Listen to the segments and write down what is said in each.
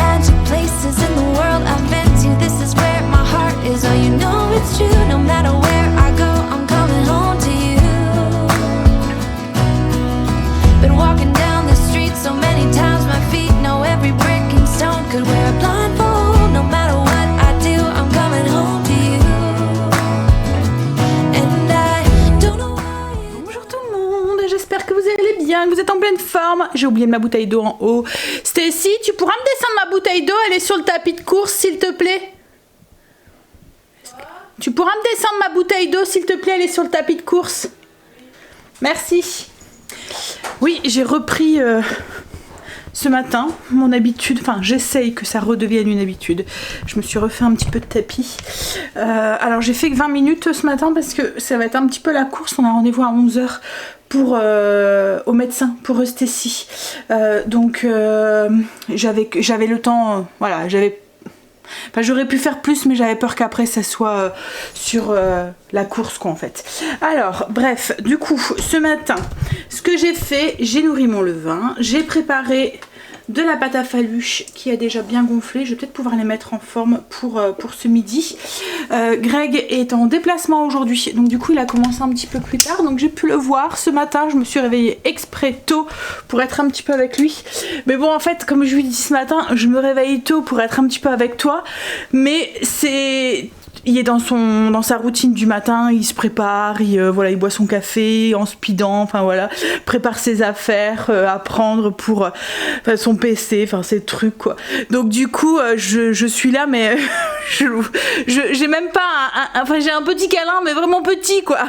magic places in the world I've been to. This is where my heart is. Oh, you know it's true. No matter where I go, I'm coming home to you. Been walking down the street so many times, my feet know every brick and stone. Could wear a blindfold. No matter what I do, I'm coming home to you. And I don't know why. Bonjour tout le monde, j'espère que vous allez bien, que vous êtes en pleine forme. J'ai oublié ma bouteille d'eau en haut. Stacy, tu pourras me descendre ma bouteille d'eau, elle est sur le tapis de course s'il te plaît. Tu pourras me descendre ma bouteille d'eau s'il te plaît, elle est sur le tapis de course. Merci. Oui, j'ai repris ce matin mon habitude, enfin j'essaye que ça redevienne une habitude. Je me suis refait un petit peu de tapis. Alors j'ai fait que 20 minutes ce matin parce que ça va être un petit peu la course. On a rendez-vous à 11h pour au médecin pour Stacy. Donc j'avais le temps, voilà, enfin, j'aurais pu faire plus, mais j'avais peur qu'après ça soit sur la course quoi en fait. Alors bref, du coup ce matin ce que j'ai fait, j'ai nourri mon levain, j'ai préparé de la pâte à faluche qui a déjà bien gonflé. Je vais peut-être pouvoir les mettre en forme pour ce midi. Greg est en déplacement aujourd'hui, donc du coup il a commencé un petit peu plus tard, donc j'ai pu le voir ce matin. Je me suis réveillée exprès tôt pour être un petit peu avec lui, mais bon en fait comme je lui dis ce matin, je me réveille tôt pour être un petit peu avec toi, mais il est dans sa routine du matin, il se prépare, voilà, il boit son café en speedant, enfin voilà, prépare ses affaires à prendre pour son PC, enfin ses trucs quoi. Donc du coup je suis là, mais j'ai même pas enfin j'ai un petit câlin, mais vraiment petit quoi.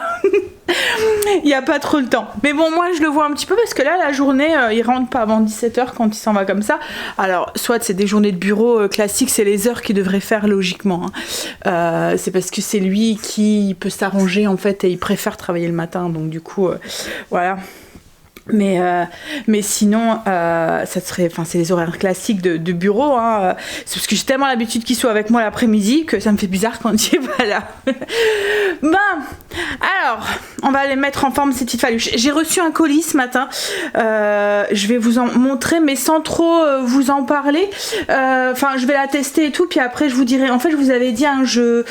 Il n'y a pas trop le temps. Mais bon, moi je le vois un petit peu parce que là la journée il rentre pas avant 17h quand il s'en va comme ça. Alors soit c'est des journées de bureau classiques, c'est les heures qu'il devrait faire logiquement hein. C'est parce que c'est lui qui peut s'arranger en fait et il préfère travailler le matin, donc du coup voilà. Mais sinon ça serait, enfin c'est les horaires classiques de bureau hein. C'est parce que j'ai tellement l'habitude qu'il soit avec moi l'après-midi que ça me fait bizarre quand il est pas là. Bon, alors on va aller mettre en forme ces petites faluches. J'ai reçu un colis ce matin, je vais vous en montrer mais sans trop vous en parler. Enfin je vais la tester et tout, puis après je vous dirai. En fait je vous avais dit hein, je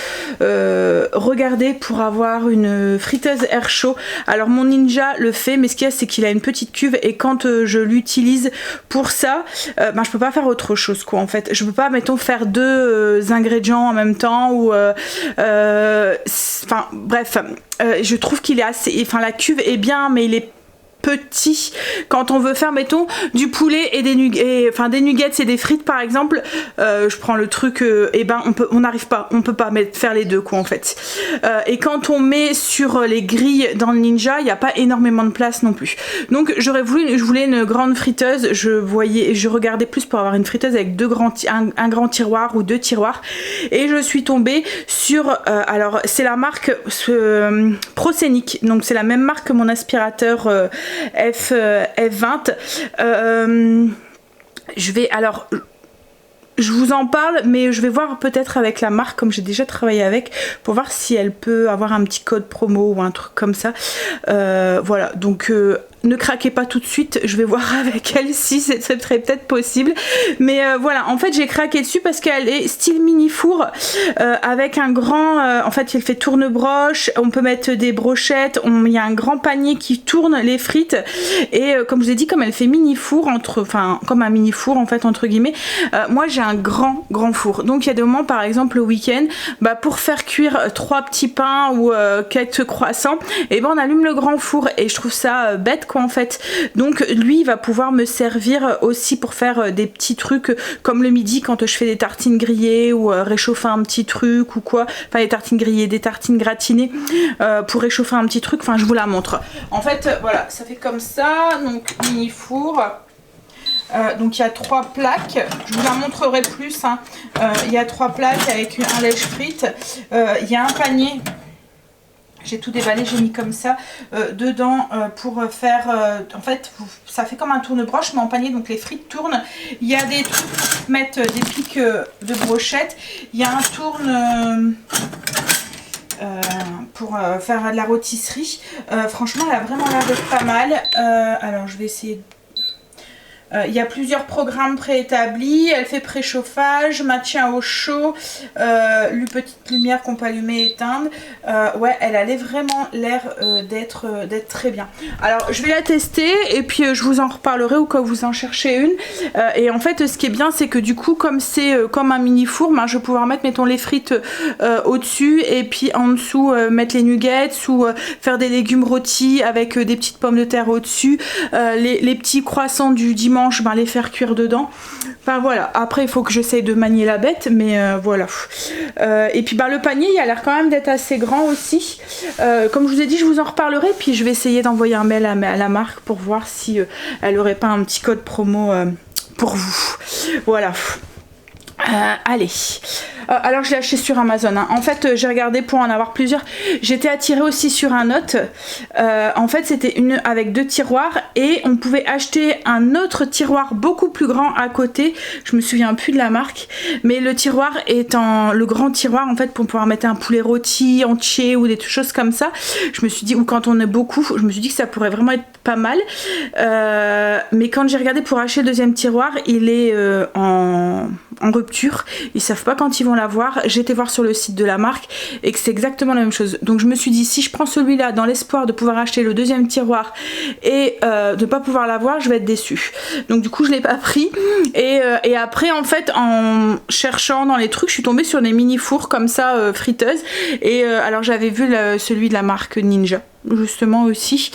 regardais pour avoir une friteuse air chaud. Alors mon Ninja le fait, mais ce qu'il y a c'est qu'il a une petite cuve et quand je l'utilise pour ça, ben je peux pas faire autre chose quoi en fait. Je peux pas mettons faire deux ingrédients en même temps ou enfin bref, je trouve qu'il est assez, enfin la cuve est bien mais il est petit quand on veut faire mettons du poulet et des nuggets, enfin des nuggets et des frites par exemple. Je prends le truc et ben on n'arrive pas, on peut pas faire les deux quoi en fait. Et quand on met sur les grilles dans le Ninja, il n'y a pas énormément de place non plus. Donc je voulais une grande friteuse. Je regardais plus pour avoir une friteuse avec un grand tiroir ou deux tiroirs et je suis tombée sur alors c'est la marque Proscenic, donc c'est la même marque que mon aspirateur F20. Je vous en parle, mais je vais voir peut-être avec la marque, comme j'ai déjà travaillé avec, pour voir si elle peut avoir un petit code promo ou un truc comme ça. Voilà, donc ne craquez pas tout de suite, je vais voir avec elle si ce serait peut-être possible. Mais voilà, en fait j'ai craqué dessus parce qu'elle est style mini four avec un grand, en fait elle fait tourne-broche, on peut mettre des brochettes, il y a un grand panier qui tourne les frites et comme je vous ai dit, comme elle fait mini four, enfin comme un mini four en fait entre guillemets, moi j'ai un grand four, donc il y a des moments par exemple le week-end, bah, pour faire cuire 3 petits pains ou quelques croissants, et ben on allume le grand four et je trouve ça bête quoi en fait. Donc lui il va pouvoir me servir aussi pour faire des petits trucs comme le midi quand je fais des tartines grillées ou réchauffer un petit truc ou quoi, enfin des tartines grillées, des tartines gratinées pour réchauffer un petit truc, enfin je vous la montre. En fait voilà, ça fait comme ça, donc mini four. Donc il y a 3 plaques, je vous la montrerai plus hein. Il y a 3 plaques avec un lèche-frites, il y a un panier, j'ai tout déballé, j'ai mis comme ça dedans pour faire, en fait ça fait comme un tourne-broche mais en panier, donc les frites tournent. Il y a des trucs pour mettre des pics de brochettes, il y a un tourne pour faire de la rôtisserie. Franchement elle a vraiment l'air d'être pas mal. Alors je vais essayer Il y a plusieurs programmes préétablis. Elle fait préchauffage, maintien au chaud, petite lumière qu'on peut allumer et éteindre. Ouais, elle allait vraiment l'air d'être très bien. Alors, je vais la tester et puis je vous en reparlerai au cas où vous en cherchez une. Et en fait, ce qui est bien, c'est que du coup, comme c'est comme un mini four, ben, je vais pouvoir mettre, mettons, les frites au-dessus et puis en dessous, mettre les nuggets ou faire des légumes rôtis avec des petites pommes de terre au-dessus. Les petits croissants du dimanche, ben, les faire cuire dedans. Enfin voilà, après il faut que j'essaye de manier la bête, mais voilà. Et puis ben, le panier il a l'air quand même d'être assez grand aussi. Comme je vous ai dit, je vous en reparlerai, puis je vais essayer d'envoyer un mail à la marque pour voir si elle aurait pas un petit code promo pour vous. Voilà. Allez. Alors je l'ai acheté sur Amazon, hein. En fait j'ai regardé pour en avoir plusieurs. J'étais attirée aussi sur un autre. En fait c'était une avec 2 tiroirs et on pouvait acheter un autre tiroir beaucoup plus grand à côté. Je me souviens plus de la marque, mais le tiroir étant le grand tiroir en fait pour pouvoir mettre un poulet rôti entier ou des choses comme ça. Je me suis dit, ou quand on est beaucoup, je me suis dit que ça pourrait vraiment être pas mal. Mais quand j'ai regardé pour acheter le deuxième tiroir, il est en rupture. Ils savent pas quand ils vont l'avoir. J'ai été voir sur le site de la marque et que c'est exactement la même chose. Donc je me suis dit, si je prends celui-là dans l'espoir de pouvoir acheter le deuxième tiroir et de pas pouvoir l'avoir, je vais être déçue. Donc du coup je l'ai pas pris. Et après en fait en cherchant dans les trucs, je suis tombée sur des mini fours comme ça friteuses. Et alors j'avais vu celui de la marque Ninja justement aussi,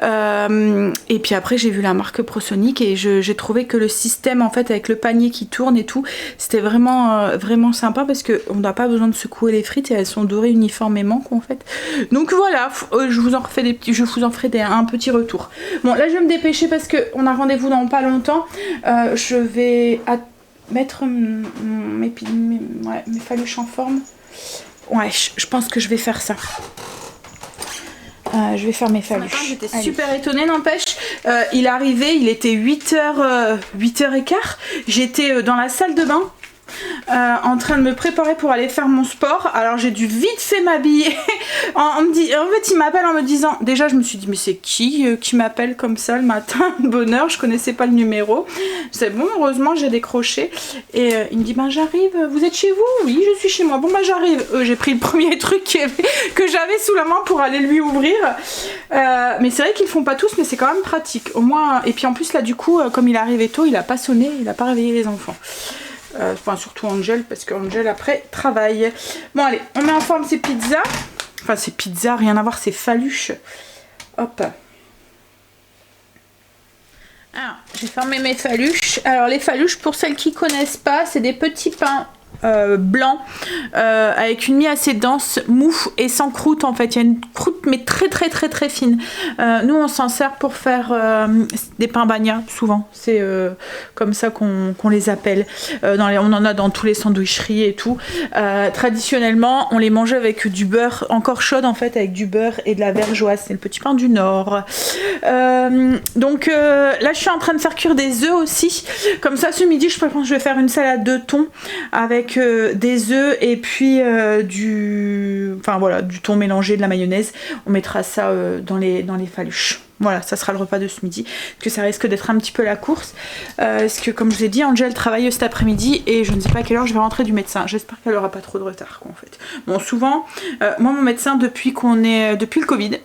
et puis après j'ai vu la marque ProSonic et j'ai trouvé que le système en fait avec le panier qui tourne et tout, c'était vraiment vraiment sympa parce que on n'a pas besoin de secouer les frites et elles sont dorées uniformément quoi, en fait. Donc voilà, je vous en refais un petit retour. Bon là je vais me dépêcher parce que on a rendez-vous dans pas longtemps. Je vais mettre mes faluches en forme. Ouais, je pense que je vais faire ça. Je vais faire mes faluches. J'étais super étonnée, n'empêche. Il arrivait, il était 8h15. J'étais dans la salle de bain. En train de me préparer pour aller faire mon sport. Alors j'ai dû vite fait m'habiller. En fait il m'appelle en me disant, déjà je me suis dit mais c'est qui m'appelle comme ça le matin de bonne heure, je connaissais pas le numéro. C'est bon, heureusement j'ai décroché et il me dit ben j'arrive, vous êtes chez vous? Oui je suis chez moi. Bon bah j'arrive. J'ai pris le premier truc que j'avais sous la main pour aller lui ouvrir. Mais c'est vrai qu'ils le font pas tous, mais c'est quand même pratique au moins. Et puis en plus là du coup comme il est arrivé tôt, il a pas sonné, il a pas réveillé les enfants. Enfin surtout Angel parce qu'Angel après travaille. Bon allez, on met en forme ces pizzas. Enfin ces pizzas, rien à voir, ces faluches. Hop. Alors j'ai fermé mes faluches. Alors les faluches, pour celles qui connaissent pas, c'est des petits pains blanc avec une mie assez dense, mou et sans croûte en fait. Il y a une croûte mais très fine. Nous on s'en sert pour faire des pains bagna souvent. C'est comme ça qu'on les appelle. On en a dans tous les sandwicheries et tout. Traditionnellement on les mangeait avec du beurre encore chaude en fait, avec du beurre et de la vergeoise. C'est le petit pain du Nord. Donc là je suis en train de faire cuire des œufs aussi. Comme ça ce midi je pense que je vais faire une salade de thon avec des œufs et puis du thon mélangé, de la mayonnaise. On mettra ça dans les faluches. Voilà, ça sera le repas de ce midi, parce que ça risque d'être un petit peu la course, parce que comme je vous ai dit, Angel travaille cet après-midi et je ne sais pas à quelle heure je vais rentrer du médecin. J'espère qu'elle aura pas trop de retard quoi, en fait. Bon souvent, moi mon médecin depuis le Covid,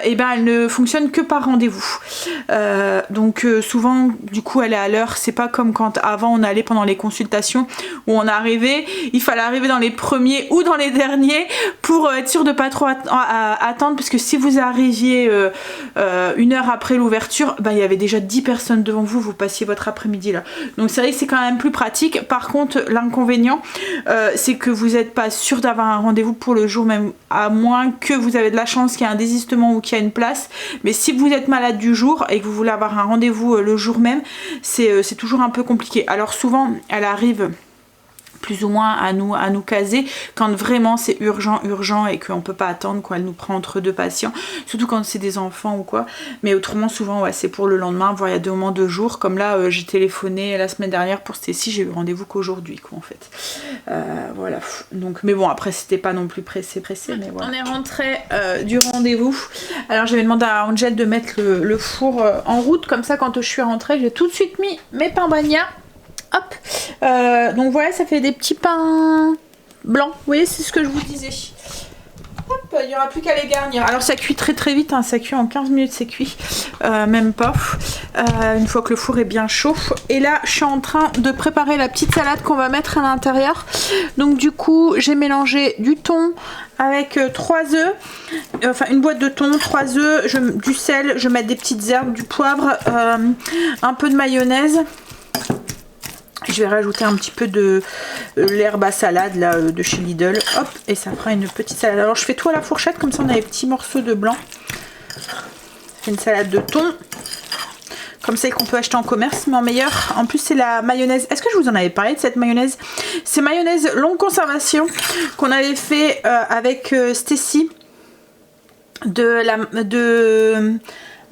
et ben elle ne fonctionne que par rendez-vous. Donc souvent du coup elle est à l'heure. C'est pas comme quand avant on allait pendant les consultations où on arrivait, il fallait arriver dans les premiers ou dans les derniers pour être sûr de pas trop attendre, parce que si vous arriviez une heure après l'ouverture, il y avait déjà 10 personnes devant vous, vous passiez votre après-midi là. Donc c'est vrai que c'est quand même plus pratique. Par contre l'inconvénient c'est que vous n'êtes pas sûr d'avoir un rendez-vous pour le jour même, à moins que vous avez de la chance qu'il y ait un désistement ou qu'il y a une place. Mais si vous êtes malade du jour et que vous voulez avoir un rendez-vous le jour même, c'est toujours un peu compliqué. Alors souvent elle arrive plus ou moins à nous caser quand vraiment c'est urgent et qu'on peut pas attendre quoi, elle nous prend entre deux patients, surtout quand c'est des enfants ou quoi, mais autrement souvent ouais, c'est pour le lendemain, voire il y a 2 moments 2 jours, comme là j'ai téléphoné la semaine dernière pour Stécie, j'ai eu rendez-vous qu'aujourd'hui quoi en fait, voilà, donc mais bon après c'était pas non plus pressé mais voilà. On est rentré du rendez-vous, alors j'avais demandé à Angel de mettre le four en route, comme ça quand je suis rentrée j'ai tout de suite mis mes pains bagnats. Hop, donc voilà, ça fait des petits pains blancs. Vous voyez, c'est ce que je vous disais. Hop, il n'y aura plus qu'à les garnir. Alors ça cuit très très vite, hein, ça cuit en 15 minutes, c'est cuit. Même pas. Une fois que le four est bien chaud. Et là, je suis en train de préparer la petite salade qu'on va mettre à l'intérieur. Donc du coup, j'ai mélangé du thon avec 3 œufs. Enfin, une boîte de thon, 3 œufs, du sel, je mets des petites herbes, du poivre, un peu de mayonnaise. Je vais rajouter un petit peu de l'herbe à salade là, de chez Lidl. Hop, et ça fera une petite salade. Alors je fais tout à la fourchette, comme ça on a des petits morceaux de blanc. Ça fait une salade de thon. Comme celle qu'on peut acheter en commerce, mais en meilleur. En plus c'est la mayonnaise. Est-ce que je vous en avais parlé de cette mayonnaise? C'est mayonnaise longue conservation qu'on avait fait avec Stécie.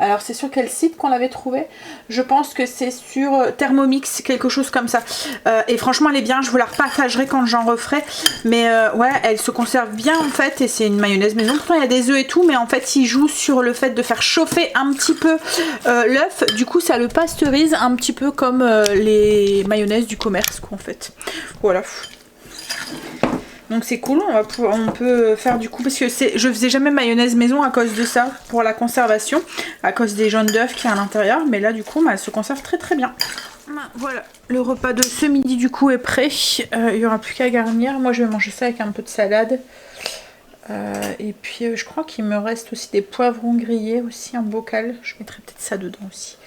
Alors c'est sur quel site qu'on l'avait trouvé? Je pense que c'est sur Thermomix, quelque chose comme ça. Et franchement elle est bien, je vous la repartagerai quand j'en referai. Mais ouais, elle se conserve bien en fait. Et c'est une mayonnaise maison. Pourtant il y a des œufs et tout. Mais en fait il joue sur le fait de faire chauffer un petit peu l'œuf. Du coup ça le pasteurise un petit peu comme les mayonnaises du commerce quoi en fait. Voilà. Donc c'est cool, on peut faire du coup, parce que je faisais jamais mayonnaise maison à cause de ça, pour la conservation, à cause des jaunes d'œufs qu'il y a à l'intérieur, mais là du coup elle se conserve très très bien. Voilà, le repas de ce midi du coup est prêt, il n'y aura plus qu'à garnir, moi je vais manger ça avec un peu de salade, et puis je crois qu'il me reste aussi des poivrons grillés aussi en bocal, je mettrai peut-être ça dedans aussi.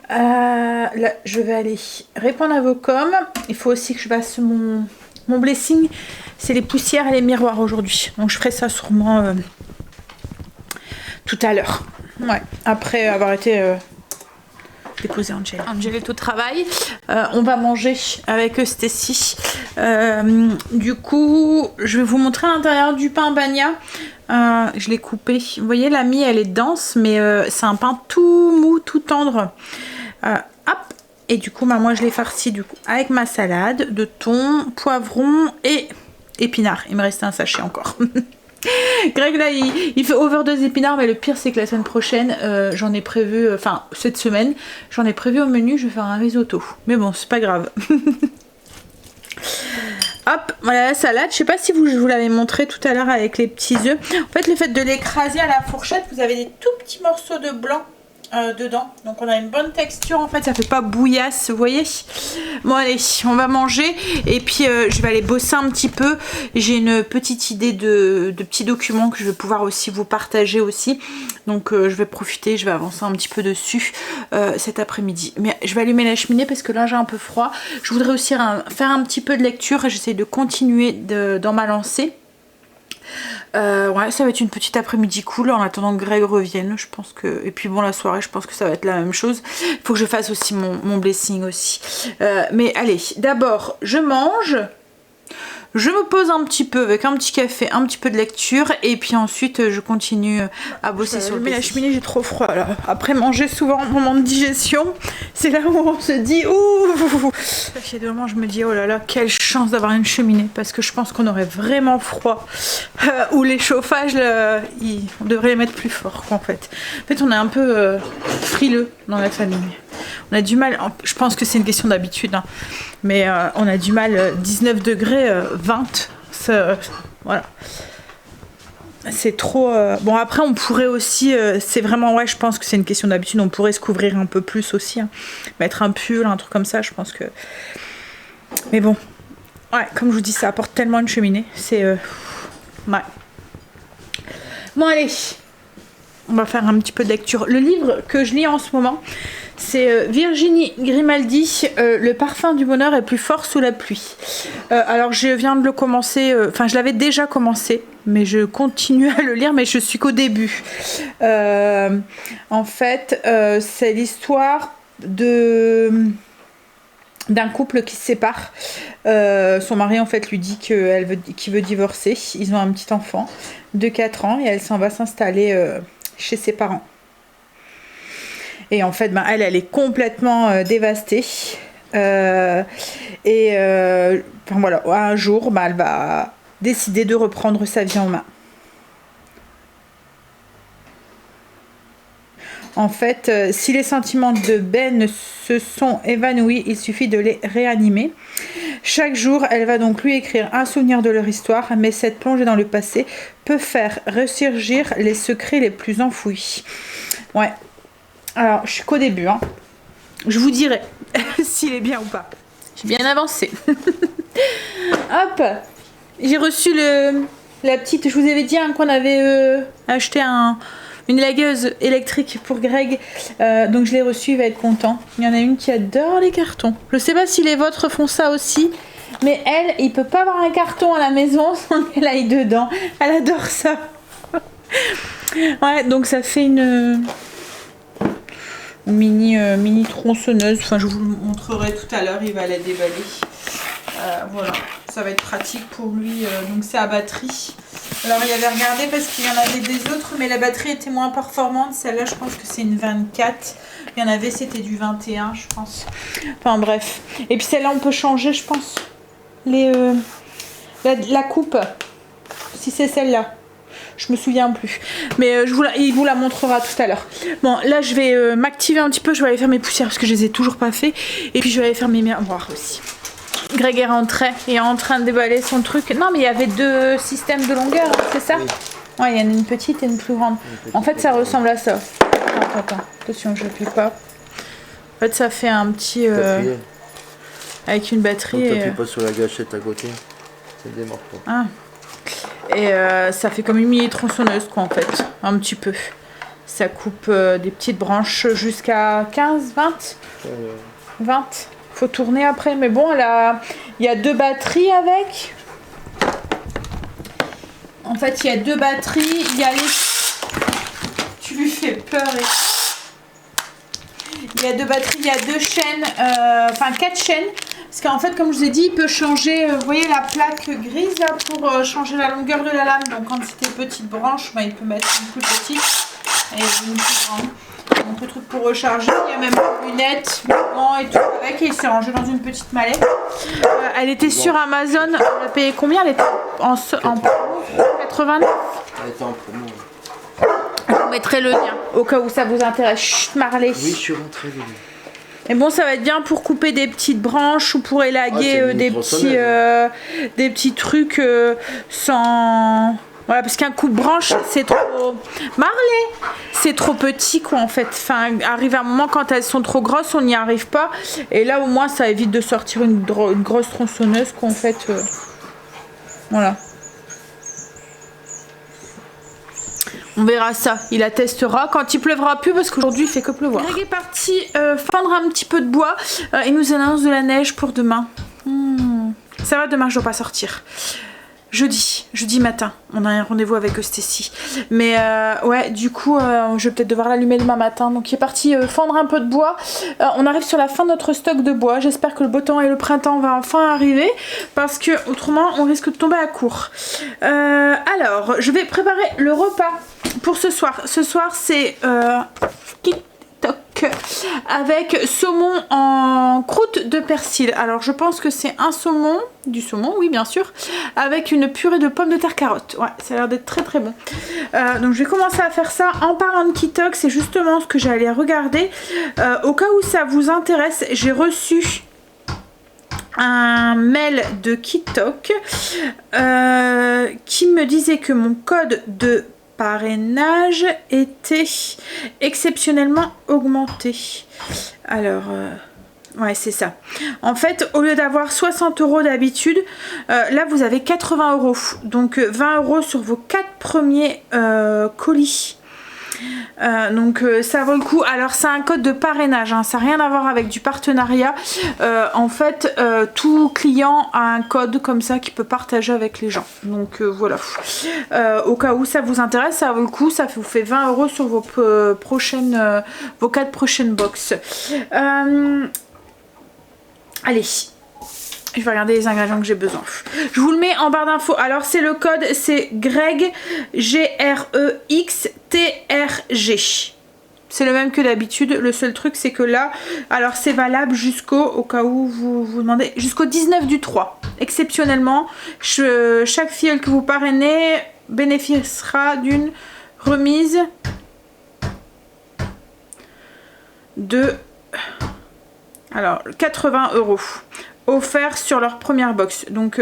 Là je vais aller répondre à vos coms, il faut aussi que je fasse mon blessing, c'est les poussières et les miroirs aujourd'hui. Donc je ferai ça sûrement tout à l'heure. Ouais, après avoir été déposer Angel. Angel est au travail. On va manger avec Stécie. Du coup, je vais vous montrer l'intérieur du pain bagna. Je l'ai coupé. Vous voyez, la mie, elle est dense, mais c'est un pain tout mou, tout tendre. Hop. Et du coup, moi je l'ai farci du coup avec ma salade de thon, poivron et épinards. Il me restait un sachet encore. Greg là il fait overdose d'épinards, mais le pire c'est que la semaine prochaine j'en ai prévu, enfin cette semaine j'en ai prévu au menu, je vais faire un risotto. Mais bon c'est pas grave. Hop, voilà la salade. Je sais pas si je vous l'avais montré tout à l'heure avec les petits œufs. En fait le fait de l'écraser à la fourchette, vous avez des tout petits morceaux de blanc dedans, donc on a une bonne texture en fait, ça fait pas bouillasse, vous voyez. Bon allez, on va manger et puis je vais aller bosser un petit peu. J'ai une petite idée de petits documents que je vais pouvoir aussi vous partager aussi, donc je vais profiter, je vais avancer un petit peu dessus cet après-midi. Mais je vais allumer la cheminée parce que là j'ai un peu froid. Je voudrais aussi faire un petit peu de lecture et j'essaie de continuer dans ma lancée. Ouais, ça va être une petite après-midi cool en attendant que Greg revienne, je pense que, et puis bon la soirée je pense que ça va être la même chose. Il faut que je fasse aussi mon blessing aussi, mais allez, d'abord je mange, je me pose un petit peu avec un petit café, un petit peu de lecture, et puis ensuite je continue à bosser sur le PC. Mais la cheminée, j'ai trop froid là. Après manger souvent, moment de digestion, c'est là où on se dit ouh. Chez deux moments, je me dis oh là là, quelle chance d'avoir une cheminée, parce que je pense qu'on aurait vraiment froid, ou les chauffages, on devrait les mettre plus fort quoi, en fait. En fait, on est un peu frileux dans la famille. On a du mal, je pense que c'est une question d'habitude, hein, mais on a du mal, 19 degrés, 20, voilà. C'est trop... Bon après on pourrait aussi, c'est vraiment, ouais je pense que c'est une question d'habitude, on pourrait se couvrir un peu plus aussi, hein. Mettre un pull, un truc comme ça, je pense que... Mais bon, ouais comme je vous dis ça apporte tellement une cheminée, c'est... Ouais. Bon allez, on va faire un petit peu de lecture. Le livre que je lis en ce moment, c'est Virginie Grimaldi, Le parfum du bonheur est plus fort sous la pluie. Alors je viens de le commencer, enfin je l'avais déjà commencé, mais je continue à le lire, mais je suis qu'au début. En fait, c'est l'histoire de d'un couple qui se sépare. Son mari en fait lui dit qu'il veut divorcer. Ils ont un petit enfant de 4 ans et elle s'en va s'installer chez ses parents. Et en fait, elle est complètement dévastée. Voilà, un jour, elle va décider de reprendre sa vie en main. En fait, si les sentiments de Ben se sont évanouis, il suffit de les réanimer. Chaque jour, elle va donc lui écrire un souvenir de leur histoire, mais cette plongée dans le passé peut faire ressurgir les secrets les plus enfouis. Ouais. Alors, je suis qu'au début, hein. Je vous dirai s'il est bien ou pas. J'ai bien avancé. Hop. J'ai reçu la petite... Je vous avais dit qu'on avait acheté une lagueuse électrique pour Greg. Donc je l'ai reçu, il va être content. Il y en a une qui adore les cartons. Je sais pas si les vôtres font ça aussi. Mais elle, il peut pas avoir un carton à la maison sans qu'elle aille dedans. Elle adore ça. Ouais, donc ça fait une mini tronçonneuse. Enfin, je vous le montrerai tout à l'heure. Il va la déballer. Voilà, ça va être pratique pour lui. Donc c'est à batterie. Alors il avait regardé parce qu'il y en avait des autres, mais la batterie était moins performante. Celle-là, je pense que c'est une 24. Il y en avait, c'était du 21, je pense. Enfin bref. Et puis celle-là, on peut changer, je pense, la coupe. Si c'est celle-là. Je me souviens plus. Mais il vous la montrera tout à l'heure. Bon, là, je vais m'activer un petit peu. Je vais aller faire mes poussières parce que je les ai toujours pas fait. Et puis, je vais aller faire mes miroirs aussi. Greg est rentré et est en train de déballer son truc. Non, mais il y avait 2 systèmes de longueur, c'est ça? Oui. Ouais, il y en a une petite et une plus grande. En fait, ça ressemble à ça. Attends. Attention, je n'appuie pas. En fait, ça fait un petit... avec une batterie. Donc, t'appuies pas sur la gâchette à côté. Ça démarre pas. Ah. Et ça fait comme une mini tronçonneuse, quoi, en fait. Un petit peu. Ça coupe des petites branches jusqu'à 15, 20 20. Faut tourner après, mais bon, il y a 2 batteries avec. En fait, il y a 2 batteries. Il y a Tu lui fais peur. Il y a 2 batteries, il y a 2 chaînes, enfin 4 chaînes. Parce qu'en fait, comme je vous ai dit, il peut changer, vous voyez la plaque grise là pour changer la longueur de la lame. Donc quand c'était petite branche, il peut mettre une plus petite et une plus grande. Donc le truc pour recharger, il y a même des lunettes, gants et tout avec, et il s'est rangé dans une petite mallette. Elle était sur Amazon, on l'a payé combien? Elle était en promo 89. Elle était en promo. Je vous mettrai le lien au cas où ça vous intéresse. Chut, Marley. Oui, je suis rentrée dedans. Et bon, ça va être bien pour couper des petites branches ou pour élaguer des petits trucs sans... Voilà, parce qu'un coupe-branche, c'est trop... Marley, c'est trop petit, quoi, en fait. Enfin, arrive un moment, quand elles sont trop grosses, on n'y arrive pas. Et là, au moins, ça évite de sortir une grosse tronçonneuse, quoi, en fait. Voilà. On verra ça. Il la testera quand il pleuvra plus, parce qu'aujourd'hui, il fait que pleuvoir. Greg est parti fendre un petit peu de bois. Il nous annonce de la neige pour demain. Ça va, demain, je dois pas sortir. Jeudi matin, on a un rendez-vous avec Stécie. Mais ouais, du coup, je vais peut-être devoir l'allumer demain matin. Donc il est parti fendre un peu de bois. On arrive sur la fin de notre stock de bois. J'espère que le beau temps et le printemps va enfin arriver. Parce que autrement, on risque de tomber à court. Alors, je vais préparer le repas pour ce soir. Ce soir, c'est... avec saumon en croûte de persil. Alors je pense que c'est du saumon, oui bien sûr, avec une purée de pommes de terre carottes. Ouais, ça a l'air d'être très très bon. Donc je vais commencer à faire ça. En parlant de Kitok, c'est justement ce que j'allais regarder. Au cas où ça vous intéresse, j'ai reçu un mail de Kitok qui me disait que mon code de parrainage était exceptionnellement augmenté. Alors, ouais, c'est ça. En fait, au lieu d'avoir 60 € d'habitude, là, vous avez 80 €. Donc, 20 € sur vos 4 premiers colis. Donc ça vaut le coup. Alors c'est un code de parrainage, hein. Ça n'a rien à voir avec du partenariat. En fait tout client a un code comme ça qu'il peut partager avec les gens. Donc voilà, au cas où ça vous intéresse, ça vaut le coup. Ça vous fait 20 € sur vos vos 4 prochaines box. Allez, je vais regarder les ingrédients que j'ai besoin. Je vous le mets en barre d'infos. Alors c'est le code, c'est Greg, GREXTRG. C'est le même que d'habitude. Le seul truc c'est que là, alors c'est valable au cas où vous vous demandez, jusqu'au 19 du 3. Exceptionnellement, chaque filleule que vous parrainez bénéficiera d'une remise de 80 € offert sur leur première box. Donc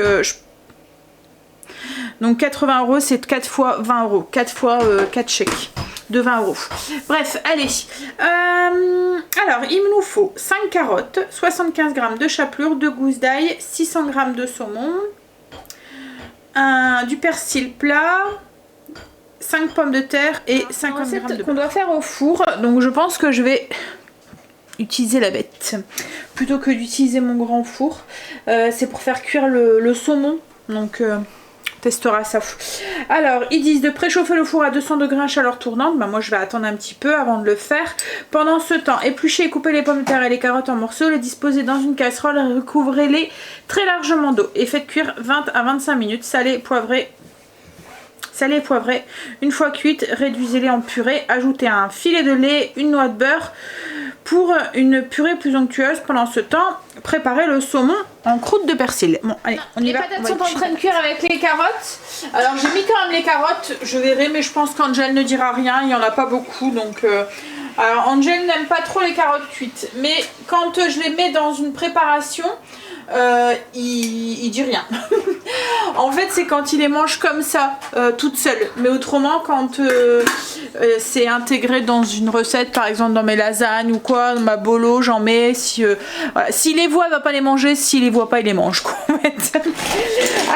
80 € c'est 4 fois 20 €. 4 fois 4 chèques de 20 €. Bref, allez. Alors, il me nous faut 5 carottes, 75 g de chapelure, 2 gousses d'ail, 600 g de saumon, du persil plat, 5 pommes de terre et 50 g de beurre. Qu'on doit faire au four. Donc je pense que je vais utiliser la bête plutôt que d'utiliser mon grand four. C'est pour faire cuire le saumon. Donc testera ça. Alors ils disent de préchauffer le four à 200 degrés à chaleur tournante. Bah, moi je vais attendre un petit peu avant de le faire. Pendant ce temps, épluchez et coupez les pommes de terre et les carottes en morceaux, les disposez dans une casserole et recouvrez-les très largement d'eau et faites cuire 20 à 25 minutes. Salé et poivré. Une fois cuite, réduisez-les en purée. Ajoutez un filet de lait, une noix de beurre pour une purée plus onctueuse. Pendant ce temps, préparez le saumon en croûte de persil. Bon, allez, on y va. Les patates sont en train de cuire avec les carottes. Alors, j'ai mis quand même les carottes. Je verrai, mais je pense qu'Angel ne dira rien. Il n'y en a pas beaucoup, donc... Alors, Angel n'aime pas trop les carottes cuites. Mais quand je les mets dans une préparation... il dit rien. En fait c'est quand il les mange comme ça toute seule, mais autrement quand c'est intégré dans une recette, par exemple dans mes lasagnes ou quoi, dans ma bolo j'en mets. Voilà. S'il les voit il va pas les manger, s'il les voit pas il les mange quoi, en fait.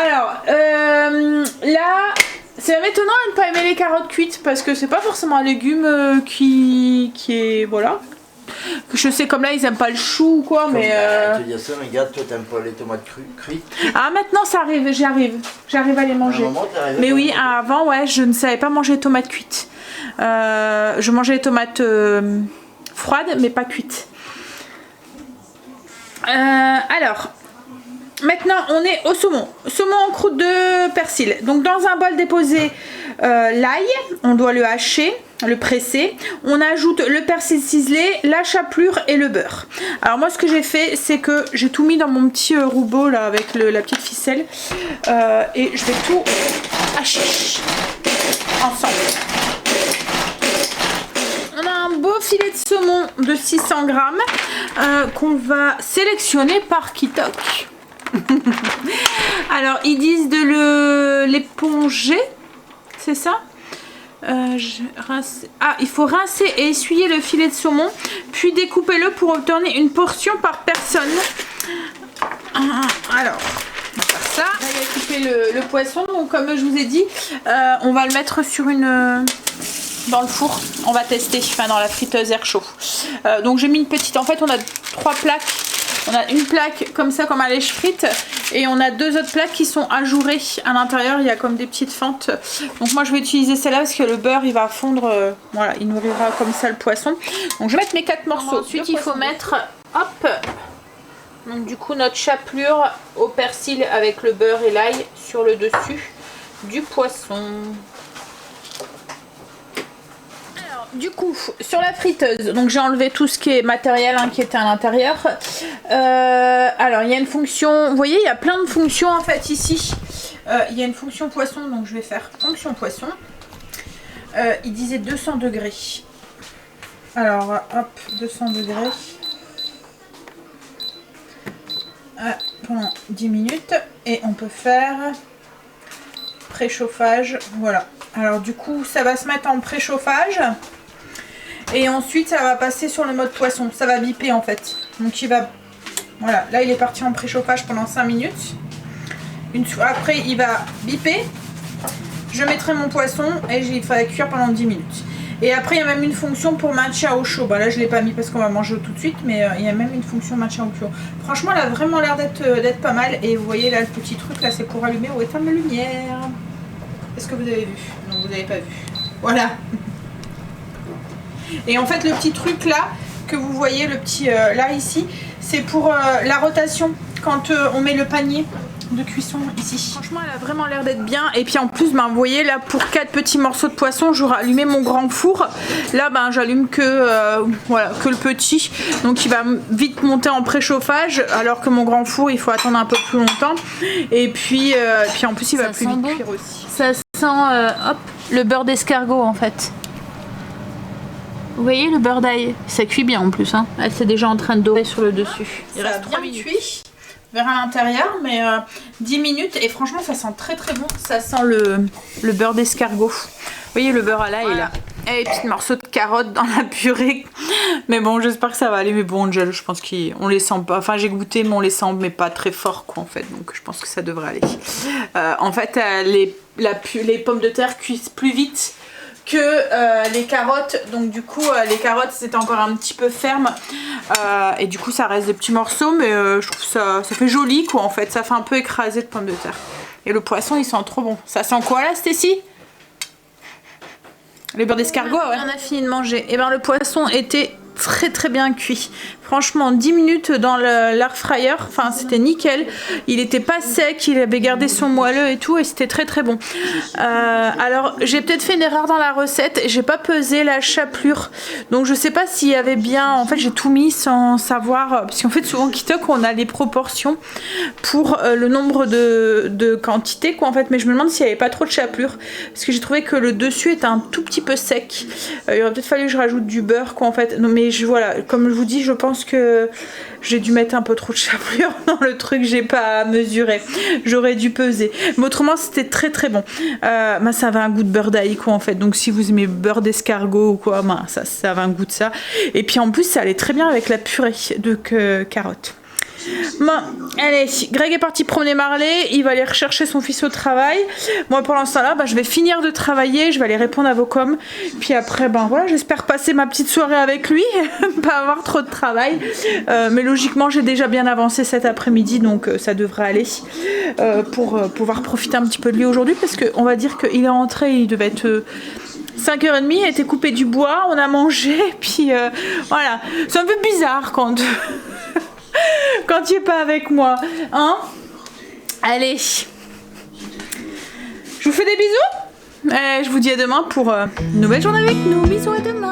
Alors là c'est même étonnant de ne pas aimer les carottes cuites parce que c'est pas forcément un légume qui est voilà. Je sais comme là ils aiment pas le chou ou quoi, mais te dire ça, regarde, toi t'aimes pas les tomates cuites. Ah maintenant ça arrive, j'arrive à les manger. Mais oui, avant ouais, je ne savais pas manger les tomates cuites. Je mangeais les tomates froides mais pas cuites. Alors maintenant on est au saumon. Saumon en croûte de persil. Donc dans un bol déposé l'ail, on doit le hacher, le presser. On ajoute le persil ciselé, la chapelure et le beurre. Alors moi ce que j'ai fait c'est que j'ai tout mis dans mon petit rouleau là avec la petite ficelle et je vais tout hacher ensemble. On a un beau filet de saumon de 600 g qu'on va sélectionner par Kitok. Alors ils disent de l'éponger, c'est ça? Il faut rincer et essuyer le filet de saumon, puis découpez-le pour obtenir une portion par personne. Alors, on va faire ça. Là, il a coupé le poisson, donc comme je vous ai dit, on va le mettre sur dans le four. On va tester, enfin dans la friteuse air chaud. Donc j'ai mis une petite. En fait, on a 3 plaques. On a une plaque comme ça, comme à lèche frite, et on a 2 autres plaques qui sont ajourées. À l'intérieur, il y a comme des petites fentes. Donc moi, je vais utiliser celle-là parce que le beurre, il va fondre. Voilà, il nourrira comme ça le poisson. Donc je vais mettre mes 4 morceaux. Ensuite, il faut mettre, hop, donc du coup notre chapelure au persil avec le beurre et l'ail sur le dessus du poisson. Du coup, sur la friteuse, donc j'ai enlevé tout ce qui est matériel qui était à l'intérieur. Alors, il y a une fonction, vous voyez, il y a plein de fonctions en fait ici. Il y a une fonction poisson, donc je vais faire fonction poisson. Il disait 200 degrés. Alors, hop, 200 degrés. Pendant 10 minutes. Et on peut faire préchauffage, voilà. Alors du coup, ça va se mettre en préchauffage. Et ensuite ça va passer sur le mode poisson, ça va biper en fait. Donc il va, voilà, là il est parti en préchauffage pendant 5 minutes. Après il va biper. Je mettrai mon poisson et il faudra cuire pendant 10 minutes. Et après il y a même une fonction pour maintien au chaud. Bah là je l'ai pas mis parce qu'on va manger tout de suite, mais il y a même une fonction maintien au chaud. Franchement elle a vraiment l'air d'être pas mal. Et vous voyez là le petit truc là, c'est pour allumer ou éteindre la lumière. Est-ce que vous avez vu? Non, vous n'avez pas vu. Voilà. Et en fait le petit truc là, que vous voyez, le petit là ici, c'est pour la rotation quand on met le panier de cuisson ici. Franchement, elle a vraiment l'air d'être bien. Et puis en plus, ben, vous voyez là, pour 4 petits morceaux de poisson, j'aurais allumé mon grand four. Là, ben, j'allume que voilà, que le petit. Donc il va vite monter en préchauffage, alors que mon grand four, il faut attendre un peu plus longtemps. Et puis en plus, il va plus vite cuire aussi. Ça sent hop, le beurre d'escargot en fait. Vous voyez le beurre d'ail, ça cuit bien en plus. Hein. Elle c'est déjà en train de dorer sur le dessus. Il reste 3 minutes. Cuit. Vers l'intérieur, mais 10 minutes et franchement ça sent très très bon. Ça sent le beurre d'escargot. Vous voyez le beurre à l'ail là. Et les petits morceaux de carottes dans la purée. Mais bon, j'espère que ça va aller. Mais bon, Angel, je pense qu'on les sent pas. Enfin, j'ai goûté, mais on les sent mais pas très fort quoi en fait. Donc je pense que ça devrait aller. En fait, les pommes de terre cuisent plus vite que les carottes, donc du coup les carottes c'était encore un petit peu ferme et du coup ça reste des petits morceaux, mais je trouve ça fait joli quoi en fait, ça fait un peu écrasé de pommes de terre. Et le poisson il sent trop bon. Ça sent quoi là, Stécie? Le beurre d'escargot, ouais. On a fini de manger. Et ben le poisson était très très bien cuit. Franchement 10 minutes dans l'air fryer, enfin c'était nickel. Il était pas sec, il avait gardé son moelleux et tout et c'était très très bon. Alors j'ai peut-être fait une erreur dans la recette, j'ai pas pesé la chapelure. Donc je sais pas s'il y avait bien, en fait j'ai tout mis sans savoir, parce qu'en fait souvent Kitok on a les proportions pour le nombre de quantités quoi en fait, mais je me demande s'il y avait pas trop de chapelure parce que j'ai trouvé que le dessus était un tout petit peu sec. Il aurait peut-être fallu que je rajoute du beurre quoi en fait. Non mais voilà, comme je vous dis, je pense que j'ai dû mettre un peu trop de chapelure dans le truc, j'ai pas mesuré, j'aurais dû peser, mais autrement c'était très très bon. Ça avait un goût de beurre d'ail quoi en fait, donc si vous aimez beurre d'escargot ou quoi, ça avait un goût de ça, et puis en plus ça allait très bien avec la purée de carottes. Bon, allez, Greg est parti promener Marley, il va aller rechercher son fils au travail. Moi pour l'instant là, je vais finir de travailler, je vais aller répondre à vos coms. Puis après, voilà, j'espère passer ma petite soirée avec lui, pas avoir trop de travail. Mais logiquement, j'ai déjà bien avancé cet après-midi, donc ça devrait aller pour pouvoir profiter un petit peu de lui aujourd'hui. Parce qu'on va dire qu'il est rentré, il devait être 5h30, il a été coupé du bois, on a mangé, puis voilà. C'est un peu bizarre quand... quand tu es pas avec moi, hein? Allez, je vous fais des bisous. Et je vous dis à demain pour une nouvelle journée avec nous. Bisous, à demain.